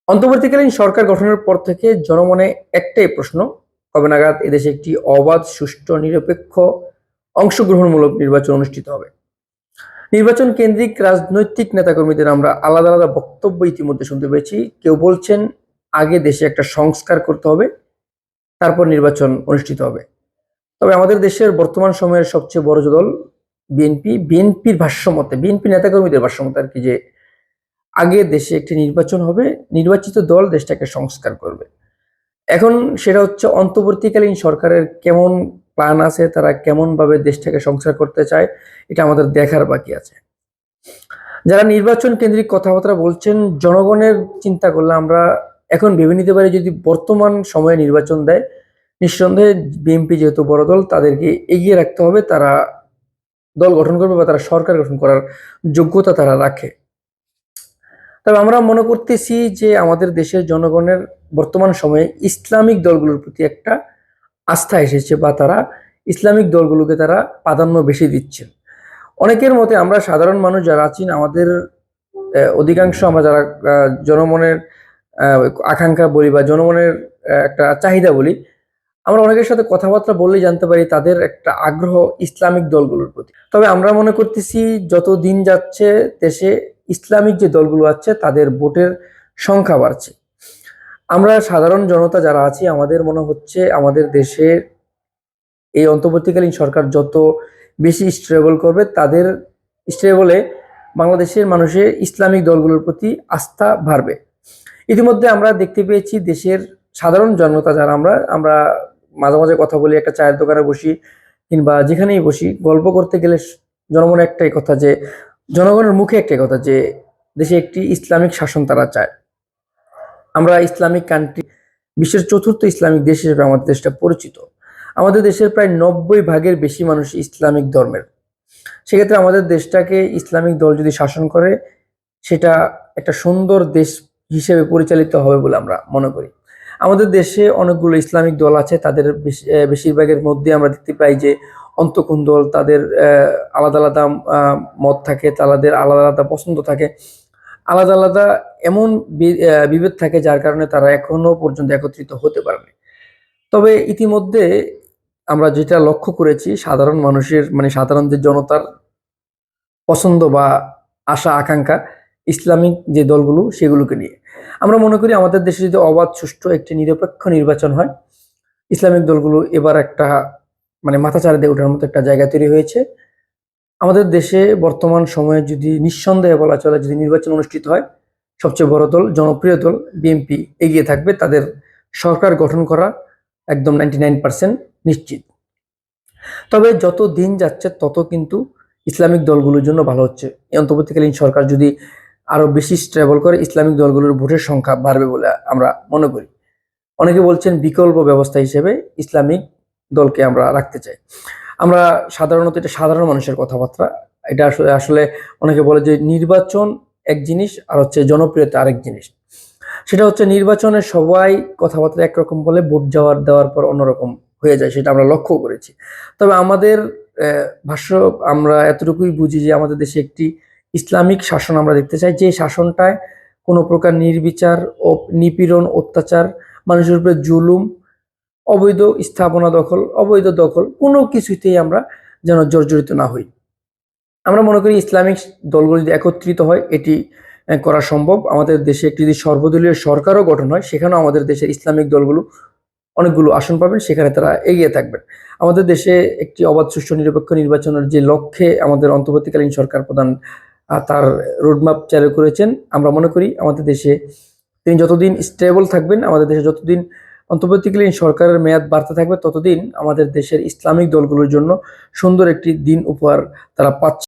অন্তর্বর্তীকালীন সরকার গঠনের পর থেকে জনমনে একটাই প্রশ্ন, কবে নাগাদ এদেশে একটি অবাধ, সুষ্ঠু, নিরপেক্ষ, অংশগ্রহণমূলক নির্বাচন অনুষ্ঠিত হবে। নির্বাচন কেন্দ্রিক রাজনৈতিক নেতাকর্মীদের আমরা আলাদা আলাদা বক্তব্য ইতিমধ্যে শুনতে পেয়েছি। কেউ বলছেন আগে দেশে একটা সংস্কার করতে হবে, তারপর নির্বাচন অনুষ্ঠিত হবে। তবে আমাদের দেশের বর্তমান সময়ের সবচেয়ে বড় দল বিএনপির ভাষ্যমতে, বিএনপি নেতাকর্মীদের ভাষ্যমতে আর কি, যে আগে দেশে একটি নির্বাচন হবে, নির্বাচিত দল দেশটাকে সংস্কার করবে। এখন সেটা হচ্ছে অন্তর্বর্তীকালীন সরকারের কেমন প্ল্যান আছে, তারা কেমন ভাবে দেশটাকে সংস্কার করতে চায়, এটা আমাদের দেখার বাকি আছে। যারা নির্বাচন কেন্দ্রিক কথাবার্তা বলছেন, জনগণের চিন্তা করলে আমরা এখন ভেবে নিতে পারি, যদি বর্তমান সময়ে নির্বাচন দেয়, নিঃসন্দেহে বিএনপি যেহেতু বড় দল, তাদেরকে এগিয়ে রাখতে হবে। তারা দল গঠন করবে বা তারা সরকার গঠন করার যোগ্যতা তারা রাখে। তবে আমরা মনে করতেছি যে আমাদের দেশের জনগণের বর্তমান সময়ে ইসলামিক দলগুলোর প্রতি একটা আস্থা এসেছে, বা তারা ইসলামিক দলগুলোকে তারা প্রাধান্য বেশি দিচ্ছেন। অনেকের মতে আমরা সাধারণ মানুষ যারা আছি, আমাদের অধিকাংশ আমরা যারা জনমনের আকাঙ্ক্ষা বলি বা জনমনের একটা চাহিদা বলি, আমরা অনেকের সাথে কথাবার্তা বললেই জানতে পারি তাদের একটা আগ্রহ ইসলামিক দলগুলোর প্রতি। তবে আমরা মনে করতেছি যত দিন যাচ্ছে দেশে ইসলামিক যে দলগুলো আছে তাদের ভোটের সংখ্যা বাড়ছে। আমরা সাধারণ জনতা যারা আছি, আমাদের মনে হচ্ছে আমাদের দেশের এই অন্তর্বর্তীকালীন সরকার যত বেশি স্টেবল করবে, তাদের স্টেবলে বাংলাদেশের মানুষের ইসলামিক দলগুলোর প্রতি আস্থা বাড়বে। ইতিমধ্যে আমরা দেখতে পেয়েছি দেশের সাধারণ জনতা যারা আমরা মাঝে মাঝে কথা বলি, একটা চায়ের দোকানে বসি কিংবা যেখানেই বসি, গল্প করতে গেলে জনমনে একটাই কথা, যে জনগণের মুখে একটাই কথা, যে দেশে একটি ইসলামিক শাসন তারা চায়। আমরা ইসলামিক কান্ট্রি, বিশ্বের চতুর্থ ইসলামিক দেশ হিসেবে আমাদের দেশটা পরিচিত। আমাদের দেশের প্রায় 90% বেশি মানুষ ইসলামিক ধর্মের। সেক্ষেত্রে আমাদের দেশটাকে ইসলামিক দল যদি শাসন করে, সেটা একটা সুন্দর দেশ হিসেবে পরিচালিত হবে বলে আমরা মনে করি। আমাদের দেশে অনেকগুলো ইসলামিক দল আছে, তাদের বেশিরভাগের মধ্যে আমরা দেখতে পাই যে অন্তঃকোণ দল, তাদের আলাদা আলাদা মত থাকে, তাদের আলাদা আলাদা পছন্দ থাকে, আলাদা আলাদা এমন বিভেদ থাকে, যার কারণে তারা এখনো পর্যন্ত একত্রিত হতে পারেনি। তবে ইতিমধ্যে আমরা যেটা লক্ষ্য করেছি, সাধারণ মানুষের মানে সাধারণ যে জনতার পছন্দ বা আশা আকাঙ্ক্ষা ইসলামিক যে দলগুলো সেগুলোকে নিয়ে। আমরা মনে করি আমাদের দেশে যদি অবাধ, সুষ্ঠু, একটি নিরপেক্ষ নির্বাচন হয়, ইসলামিক দলগুলো এবার একটা মানে মাথাচাড়া দিয়ে ওঠার মতো একটা জায়গা তৈরি হয়েছে। আমাদের দেশে বর্তমান সময়ে যদি নিঃসন্দেহে বলা চলে, যদি নির্বাচন অনুষ্ঠিত হয়, সবচেয়ে বড় দল, জনপ্রিয় দল বিএনপি এগিয়ে থাকবে। তাদের সরকার গঠন করা একদম 99% নিশ্চিত। তবে যত দিন যাচ্ছে তত কিন্তু ইসলামিক দলগুলোর জন্য ভালো হচ্ছে। এই অন্তর্বর্তীকালীন সরকার যদি আরো বেশি স্টেবল করে, ইসলামিক দলগুলোর ভোটের সংখ্যা বাড়বে বলে আমরা মনে করি। অনেকে বলছেন বিকল্প ব্যবস্থা হিসেবে ইসলামিক দলকে আমরা রাখতে চাই। আমরা সাধারণত, এটা সাধারণ মানুষের কথাবার্তা, এটা আসলে আসলে অনেকে বলে যে নির্বাচন এক জিনিস আর হচ্ছে জনপ্রিয়তা আরেক জিনিস। সেটা হচ্ছে নির্বাচনে সবাই কথাবার্তা একরকম বলে, ভোট দেওয়ার পর অন্যরকম হয়ে যায়, সেটা আমরা লক্ষ্য করেছি। তবে আমাদের ভাষ্য, আমরা এতটুকুই বুঝি যে আমাদের দেশে একটি ইসলামিক শাসন আমরা দেখতে চাই, যে শাসনটায় কোনো প্রকার নির্বিচার ও নিপীড়ন, অত্যাচার, মানুষের উপরে জুলুম, অবৈধ স্থাপনা দখল, অবৈধ দখল, কোনো কিছুতেই আমরা যেন জর্জরিত না হই। আমরা মনে করি ইসলামিক দলগুলো যদি একত্রিত হয়, এটি করা সম্ভব। আমাদের দেশে একটি যদি সর্বদলীয় সরকারও গঠন হয়, সেখানেও আমাদের দেশের ইসলামিক দলগুলো অনেকগুলো আসন পাবেন, সেখানে তারা এগিয়ে থাকবেন। আমাদের দেশে একটি অবাধ, সুষ্ঠু, নিরপেক্ষ নির্বাচনের যে লক্ষ্যে আমাদের অন্তর্বর্তীকালীন সরকার প্রধান তার রোডম্যাপ চালু করেছেন, আমরা মনে করি আমাদের দেশে তিনি যতদিন স্টেবল থাকবেন, আমাদের দেশে যতদিন অন্তর্বর্তীকালীন সরকারের মেয়াদ বাড়তে থাকবে, ততদিন আমাদের দেশের ইসলামিক দলগুলোর জন্য সুন্দর একটি দিন উপহার তারা পাচ্ছে।